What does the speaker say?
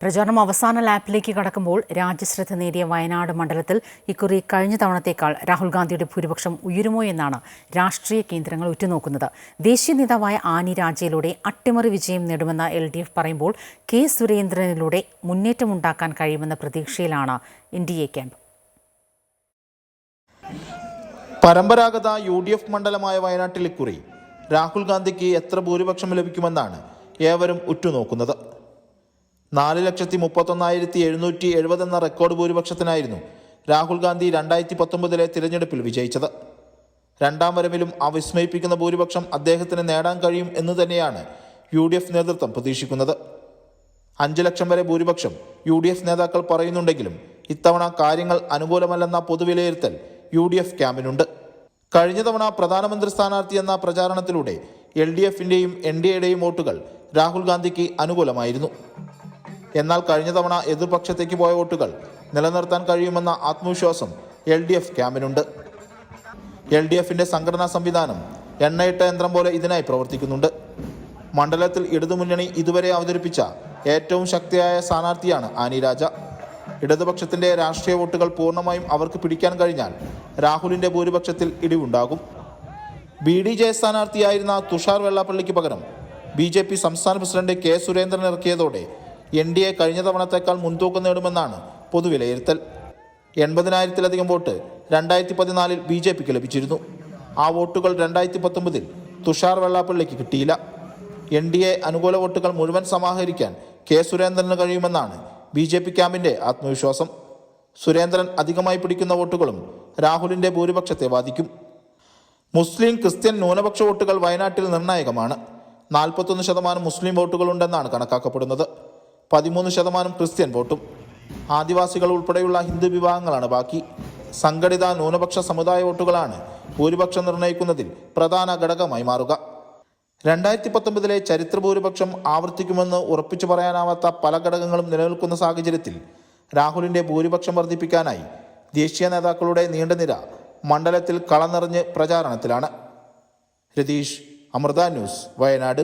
പ്രചാരണം അവസാന ലാപ്പിലേക്ക് കടക്കുമ്പോൾ രാജ്യശ്രദ്ധ നേടിയ വയനാട് മണ്ഡലത്തിൽ ഇക്കുറി കഴിഞ്ഞ തവണത്തേക്കാൾ രാഹുൽ ഗാന്ധിയുടെ ഭൂരിപക്ഷം ഉയരുമോ എന്നാണ് രാഷ്ട്രീയ കേന്ദ്രങ്ങൾ ഉറ്റുനോക്കുന്നത്. ദേശീയ നേതാവായ ആനി രാജയിലൂടെ അട്ടിമറി വിജയം നേടുമെന്ന് LDF പറയുമ്പോൾ കെ സുരേന്ദ്രനിലൂടെ മുന്നേറ്റമുണ്ടാക്കാൻ കഴിയുമെന്ന പ്രതീക്ഷയിലാണ് NDA ക്യാമ്പ്. പരമ്പരാഗത UDF മണ്ഡലമായ വയനാട്ടിൽ ഇക്കുറി രാഹുൽ ഗാന്ധിക്ക് എത്ര ഭൂരിപക്ഷം ലഭിക്കുമെന്നാണ് ഏവരും ഉറ്റുനോക്കുന്നത്. 4,31,770 എന്ന റെക്കോർഡ് ഭൂരിപക്ഷത്തിനായിരുന്നു രാഹുൽ ഗാന്ധി 2019 തിരഞ്ഞെടുപ്പിൽ വിജയിച്ചത്. രണ്ടാം വരവിലും അവിസ്മയിപ്പിക്കുന്ന ഭൂരിപക്ഷം അദ്ദേഹത്തിന് നേടാൻ കഴിയും എന്ന് തന്നെയാണ് UDF നേതൃത്വം പ്രതീക്ഷിക്കുന്നത്. 5 ലക്ഷം വരെ ഭൂരിപക്ഷം UDF നേതാക്കൾ പറയുന്നുണ്ടെങ്കിലും ഇത്തവണ കാര്യങ്ങൾ അനുകൂലമല്ലെന്ന പൊതുവിലയിരുത്തൽ UDF ക്യാമ്പിനുണ്ട്. കഴിഞ്ഞ തവണ പ്രധാനമന്ത്രി സ്ഥാനാർത്ഥി എന്ന പ്രചാരണത്തിലൂടെ LDFന്റെയും NDAയുടെയും വോട്ടുകൾ രാഹുൽ ഗാന്ധിക്ക് അനുകൂലമായിരുന്നു. എന്നാൽ കഴിഞ്ഞ തവണ എതിർപക്ഷത്തേക്ക് പോയ വോട്ടുകൾ നിലനിർത്താൻ കഴിയുമെന്ന ആത്മവിശ്വാസം LDF ക്യാമ്പിനുണ്ട്. LDFന്റെ സംഘടനാ സംവിധാനം എണ്ണയിട്ട യന്ത്രം പോലെ ഇതിനായി പ്രവർത്തിക്കുന്നുണ്ട്. മണ്ഡലത്തിൽ ഇടതുമുന്നണി ഇതുവരെ അവതരിപ്പിച്ച ഏറ്റവും ശക്തിയായ സ്ഥാനാർത്ഥിയാണ് ആനി രാജ. ഇടതുപക്ഷത്തിന്റെ രാഷ്ട്രീയ വോട്ടുകൾ പൂർണ്ണമായും അവർക്ക് പിടിക്കാൻ കഴിഞ്ഞാൽ രാഹുലിന്റെ ഭൂരിപക്ഷത്തിൽ ഇടിവുണ്ടാകും. BDJ സ്ഥാനാർത്ഥിയായിരുന്ന തുഷാർ വെള്ളാപ്പള്ളിക്ക് പകരം BJP സംസ്ഥാന പ്രസിഡന്റ് കെ സുരേന്ദ്രൻ ഇറക്കിയതോടെ NDA കഴിഞ്ഞ തവണത്തേക്കാൾ മുൻതൂക്കം നേടുമെന്നാണ് പൊതുവിലയിരുത്തൽ. 80,000-ലധികം വോട്ട് 2014 BJPക്ക് ലഭിച്ചിരുന്നു. ആ വോട്ടുകൾ 2019 തുഷാർ വെള്ളാപ്പള്ളിക്ക് കിട്ടിയില്ല. NDA അനുകൂല വോട്ടുകൾ മുഴുവൻ സമാഹരിക്കാൻ കെ സുരേന്ദ്രന് കഴിയുമെന്നാണ് BJP ക്യാമ്പിന്റെ ആത്മവിശ്വാസം. സുരേന്ദ്രൻ അധികമായി പിടിക്കുന്ന വോട്ടുകളും രാഹുലിന്റെ ഭൂരിപക്ഷത്തെ ബാധിക്കും. മുസ്ലിം ക്രിസ്ത്യൻ ന്യൂനപക്ഷ വോട്ടുകൾ വയനാട്ടിൽ നിർണായകമാണ്. 41% മുസ്ലിം വോട്ടുകളുണ്ടെന്നാണ് കണക്കാക്കപ്പെടുന്നത്. 13% ക്രിസ്ത്യൻ വോട്ടും. ആദിവാസികൾ ഉൾപ്പെടെയുള്ള ഹിന്ദു വിഭാഗങ്ങളാണ് ബാക്കി. സംഘടിത ന്യൂനപക്ഷ സമുദായ വോട്ടുകളാണ് ഭൂരിപക്ഷം നിർണ്ണയിക്കുന്നതിൽ പ്രധാന ഘടകമായി മാറുക. 2019 ചരിത്ര ഭൂരിപക്ഷം ആവർത്തിക്കുമെന്ന് ഉറപ്പിച്ചു പറയാനാവാത്ത പല ഘടകങ്ങളും നിലനിൽക്കുന്ന സാഹചര്യത്തിൽ രാഹുലിന്റെ ഭൂരിപക്ഷം വർദ്ധിപ്പിക്കാനായി ദേശീയ നേതാക്കളുടെ നീണ്ട നിര മണ്ഡലത്തിൽ കളനിറഞ്ഞ് പ്രചാരണത്തിലാണ്. രതീഷ്, അമൃത ന്യൂസ്, വയനാട്.